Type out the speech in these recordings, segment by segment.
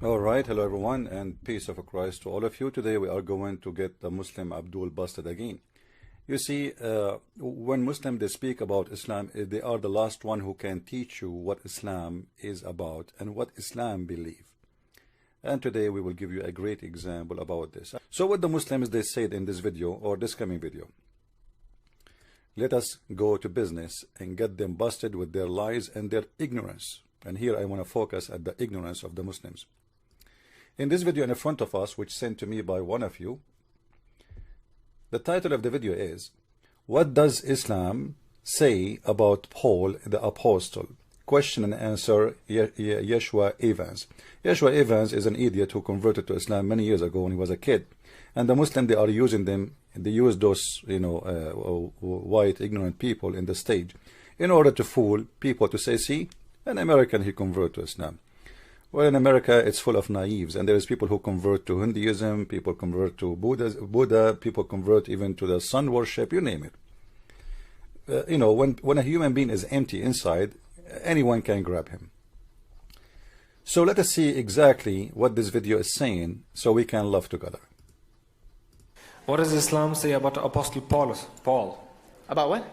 All right, hello everyone, and peace of Christ to all of you. Today we are going to get the Muslim Abdul busted again. You see, when Muslims they speak about Islam, they are the last one who can teach you what Islam is about and what Islam believe. And today we will give you a great example about this. So what the Muslims they said in this video or this coming video, let us go to business and get them busted with their lies and their ignorance. And here I want to focus at the ignorance of the Muslims. In this video in front of us, which sent to me by one of you, the title of the video is, what does Islam say about Paul the Apostle? Question and answer, Yeshua Evans. Yeshua Evans is an idiot who converted to Islam many years ago when he was a kid. And the Muslims, they are using them, they use those, white ignorant people in the stage in order to fool people to say, see, an American, he converted to Islam. Well, in America, it's full of naives, and there is people who convert to Hinduism, people convert to Buddha, people convert even to the sun worship, you name it. When a human being is empty inside, anyone can grab him. So let us see exactly what this video is saying so we can love together. What does Islam say about Apostle Paul? About what?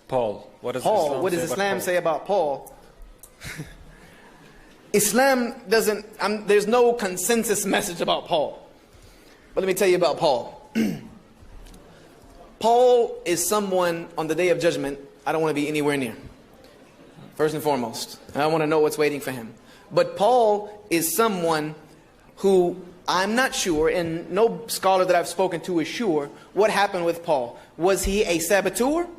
Paul. What does Paul. What does Islam say about Paul? Islam doesn't, there's no consensus message about Paul. But let me tell you about Paul. Paul is someone on the day of judgment I don't want to be anywhere near. First and foremost. And I want to know what's waiting for him. But Paul is someone who I'm not sure, and no scholar that I've spoken to is sure, what happened with Paul. Was he a saboteur?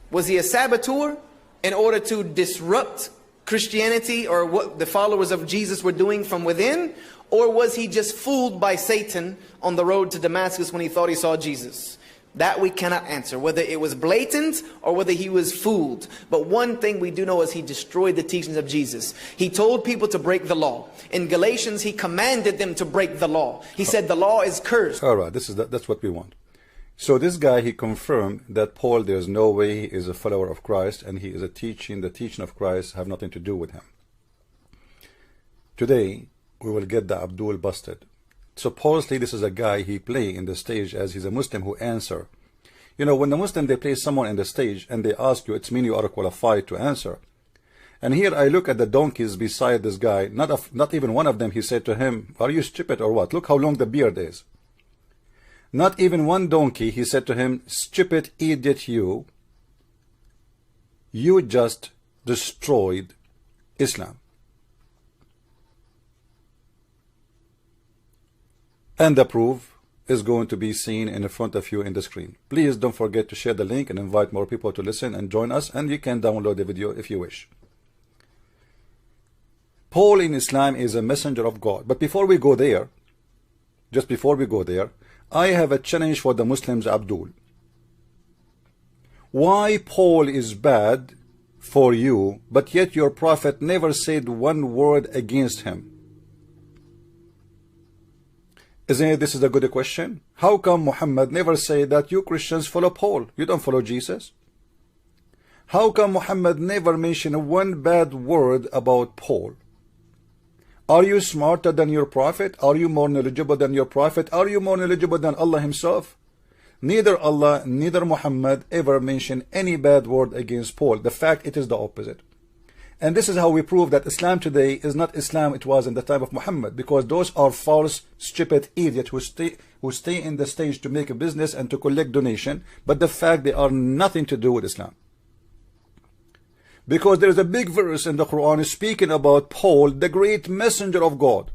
Was he a saboteur in order to disrupt Christianity or what the followers of Jesus were doing from within? Or was he just fooled by Satan on the road to Damascus when he thought he saw Jesus? That we cannot answer, whether it was blatant or whether he was fooled. But one thing we do know is he destroyed the teachings of Jesus. He told people to break the law. In Galatians, he commanded them to break the law. He said the law is cursed. All right, that's what we want. So this guy, he confirmed that Paul, there's no way he is a follower of Christ, and he is the teaching of Christ have nothing to do with him. Today, we will get the Abdul busted. Supposedly, this is a guy he play in the stage as he's a Muslim who answer. When the Muslim, they place someone in the stage and they ask you, it's mean you are qualified to answer. And here I look at the donkeys beside this guy, not even one of them, he said to him, are you stupid or what? Look how long the beard is. Not even one donkey, he said to him, stupid idiot you just destroyed Islam. And the proof is going to be seen in front of you in the screen. Please don't forget to share the link and invite more people to listen and join us, and you can download the video if you wish. Paul in Islam is a messenger of God. But before we go there, just before we go there, I have a challenge for the Muslims, Abdul. Why Paul is bad for you, but yet your prophet never said one word against him? Isn't it, this is a good question? How come Muhammad never said that you Christians follow Paul, you don't follow Jesus? How come Muhammad never mentioned one bad word about Paul? Are you smarter than your prophet? Are you more knowledgeable than your prophet? Are you more knowledgeable than Allah himself? Neither Allah, neither Muhammad ever mentioned any bad word against Paul. The fact, it is the opposite. And this is how we prove that Islam today is not Islam it was in the time of Muhammad, because those are false, stupid idiots who stay in the stage to make a business and to collect donation, but the fact they are nothing to do with Islam. Because there is a big verse in the Quran speaking about Paul, the great messenger of God.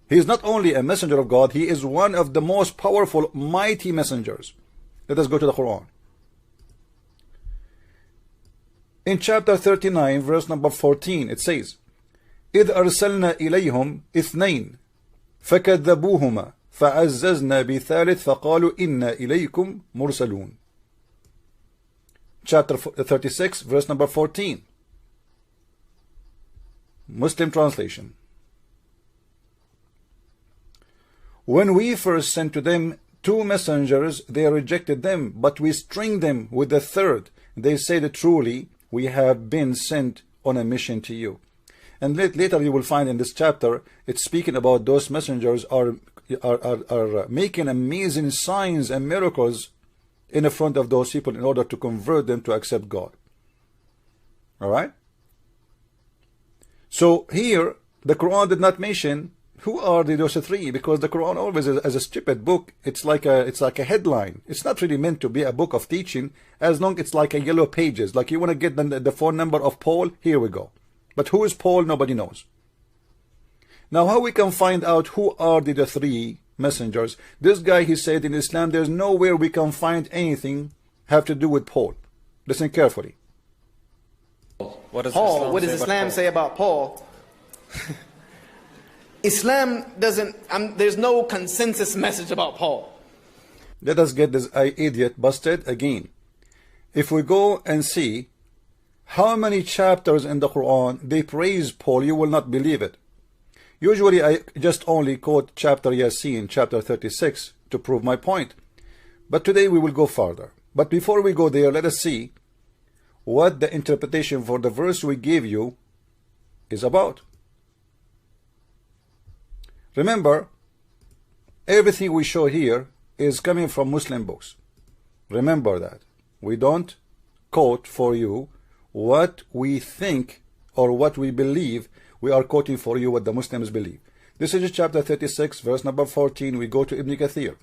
He is not only a messenger of God, he is one of the most powerful, mighty messengers. Let us go to the Quran. In chapter 39, verse number 14, it says, إِذْ أَرْسَلْنَا إِلَيْهِمْ اثْنَيْنِ فَكَذَّبُوهُمَا فَعَزَّزْنَا بِثَالِثٍ فَقَالُوا إِنَّا إِلَيْكُمْ مُرْسَلُونَ. Chapter 36, verse number 14. Muslim translation. When we first sent to them 2 messengers, they rejected them, but we stringed them with the third. They said, truly, we have been sent on a mission to you. And later you will find in this chapter, it's speaking about those messengers are making amazing signs and miracles in the front of those people in order to convert them to accept God. All right? So here, the Quran did not mention who are those three, because the Quran always, as a stupid book, it's like a headline. It's not really meant to be a book of teaching, as long it's like a yellow pages. Like you want to get the phone number of Paul, here we go. But who is Paul? Nobody knows. Now, how we can find out who are the three messengers? This guy, he said in Islam, there's nowhere we can find anything have to do with Paul. Listen carefully. What does Paul, Islam what does say Islam about say about Paul? Islam doesn't, there's no consensus message about Paul. Let us get this idiot busted again. If we go and see how many chapters in the Quran they praise Paul, you will not believe it. Usually I just only quote chapter Yasin, chapter 36, to prove my point. But today we will go further. But before we go there, let us see what the interpretation for the verse we gave you is about. Remember, everything we show here is coming from Muslim books. Remember that. We don't quote for you what we think or what we believe. We are quoting for you what the Muslims believe. This is chapter 36, verse number 14. We go to Ibn Kathir.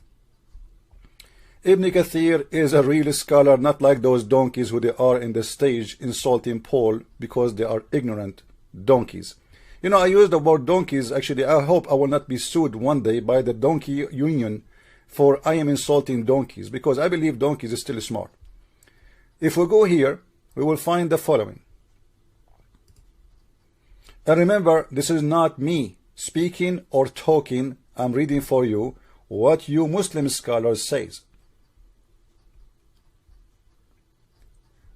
Ibn Kathir is a real scholar, not like those donkeys who they are in the stage insulting Paul because they are ignorant donkeys. You know, I use the word donkeys. Actually, I hope I will not be sued one day by the donkey union for I am insulting donkeys, because I believe donkeys is still smart. If we go here, we will find the following. And remember, this is not me speaking or talking. I'm reading for you what you Muslim scholars says.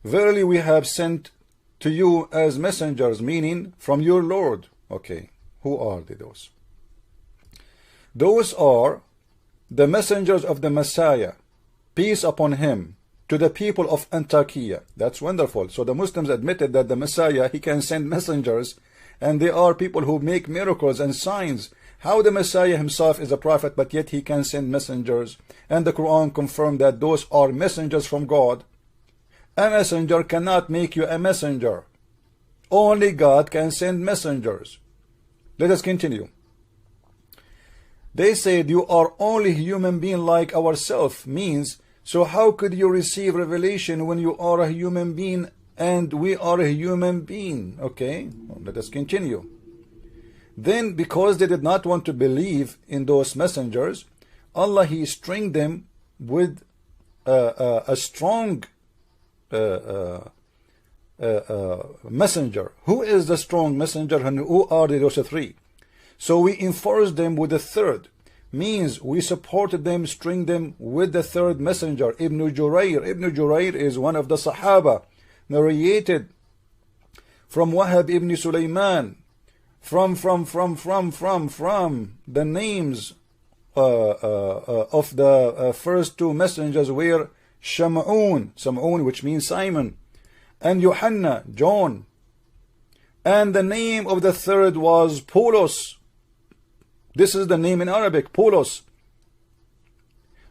Verily we have sent to you as messengers, meaning from your Lord. Okay, who are they, those? Those are the messengers of the Messiah, peace upon him, to the people of Antioch. That's wonderful. So the Muslims admitted that the Messiah, he can send messengers, and they are people who make miracles and signs. How the Messiah himself is a prophet, but yet he can send messengers. And the Quran confirmed that those are messengers from God. A messenger cannot make you a messenger. Only God can send messengers. Let us continue. They said, you are only human being like ourselves, means, so how could you receive revelation when you are a human being and we are a human being? Okay, well, let us continue. Then, because they did not want to believe in those messengers, Allah, he stringed them with a strong messenger. Who is the strong messenger and who are those three? So we enforced them with the third, means we supported them, string them with the third messenger, Ibn Jurayr. Ibn Jurayr is one of the Sahaba, narrated from Wahab ibn Sulaiman, from the names of the first two messengers were Shamun, which means Simon, and Yohanna, John, and the name of the third was Paulus. This is the name in Arabic, Paulus.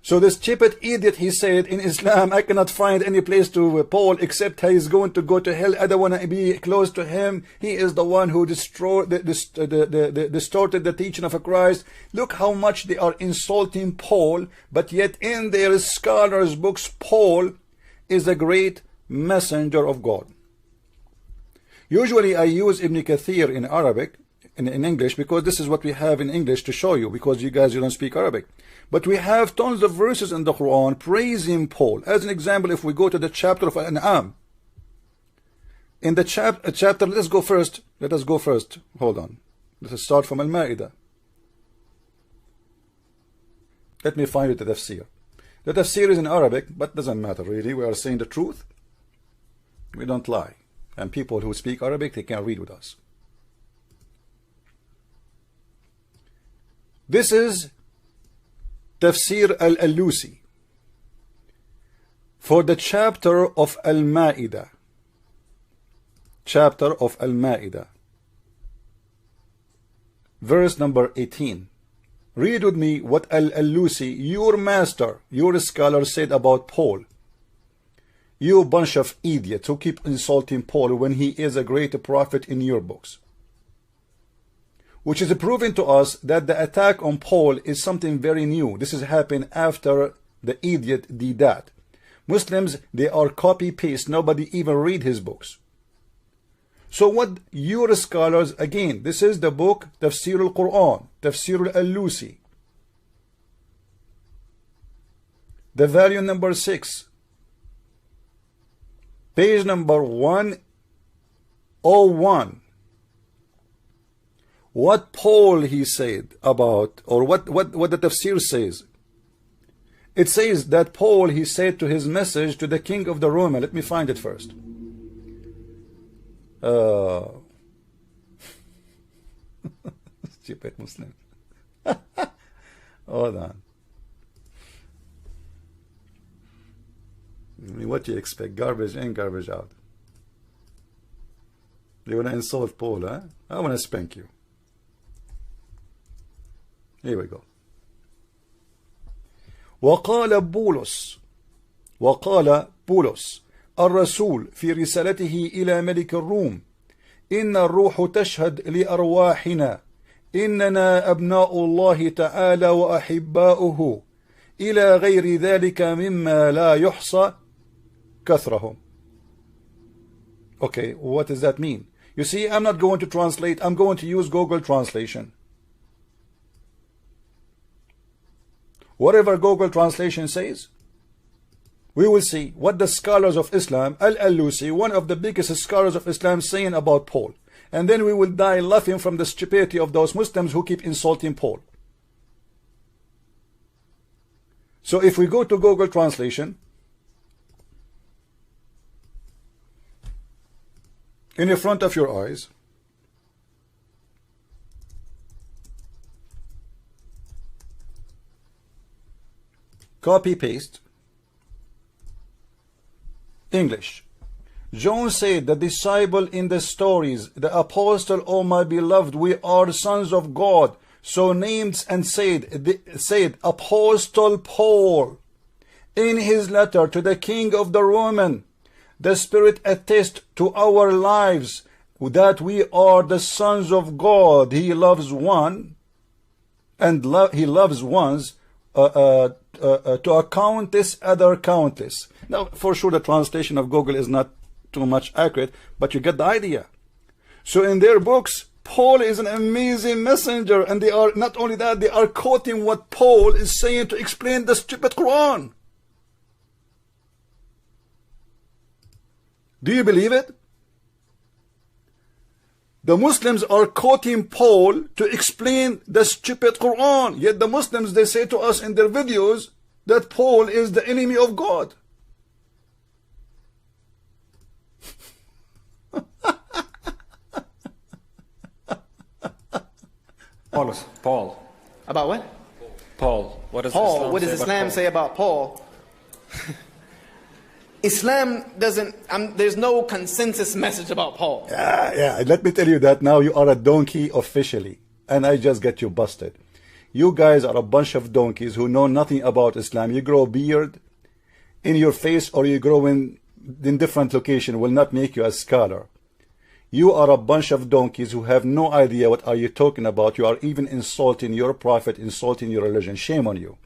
So this stupid idiot, he said, in Islam, I cannot find any place to Paul except he is going to go to hell. I don't want to be close to him. He is the one who distorted the teaching of Christ. Look how much they are insulting Paul, but yet in their scholars' books, Paul is a great messenger of God. Usually I use Ibn Kathir in Arabic, in English, because this is what we have in English to show you, because you guys, you don't speak Arabic. But we have tons of verses in the Quran praising Paul. As an example, if we go to the chapter of Al-An'am, in the chapter, let us go first. Hold on. Let us start from Al-Ma'idah. Let me find it, the tafsir. The tafsir is in Arabic, but doesn't matter really. We are saying the truth. We don't lie. And people who speak Arabic, they can read with us. This is Tafsir al-Alusi for the chapter of Al-Ma'idah. Chapter of Al-Ma'idah. verse number 18. Read with me what Al-Alusi, your master, your scholar, said about Paul. You bunch of idiots who keep insulting Paul when he is a great prophet in your books. Which is proving to us that the attack on Paul is something very new. This has happened after the idiot did that. Muslims, they are copy-paste. Nobody even read his books. So what your scholars, again, this is the book Tafsir Al Quran, Tafsir Al-Alusi. The volume number 6. Page number 101. What Paul he said about, or what the tafsir says. It says that Paul he said to his message to the king of the Roman. Let me find it first. Stupid Muslim. Hold on. I mean, what do you expect? Garbage in, garbage out. You want to insult Paul, huh? I want to spank you. Here we go. وقال بولس الرسول في رسالته إلى ملك الروم إن الروح تشهد لأرواحنا إننا أبناء الله تعالى وأحباؤه إلى غير ذلك مما لا يحصى كثرهم. Okay, what does that mean? You see, I'm not going to translate. I'm going to use Google Translation. Whatever Google Translation says, we will see what the scholars of Islam, Al-Alusi, one of the biggest scholars of Islam, saying about Paul. And then we will die laughing from the stupidity of those Muslims who keep insulting Paul. So if we go to Google Translation, in the front of your eyes, copy paste English. John said, the disciple in the stories, the apostle, oh my beloved, we are sons of God, so named, and said Apostle Paul in his letter to the king of the Roman, the Spirit attests to our lives that we are the sons of God. He loves one, and he loves ones to a countess, other countless. Now, for sure, the translation of Google is not too much accurate, but you get the idea. So in their books, Paul is an amazing messenger, and they are not only that, they are quoting what Paul is saying to explain the stupid Quran. Do you believe it? The Muslims are quoting Paul to explain the stupid Quran. Yet the Muslims, they say to us in their videos that Paul is the enemy of God. Paul. About what? Paul. What does Paul. Islam What does say Islam about say about Paul? Islam doesn't, there's no consensus message about Paul. Yeah, let me tell you that now you are a donkey officially, and I just get you busted. You guys are a bunch of donkeys who know nothing about Islam. You grow a beard in your face, or you grow in different location will not make you a scholar. You are a bunch of donkeys who have no idea what are you talking about. You are even insulting your prophet, insulting your religion. Shame on you.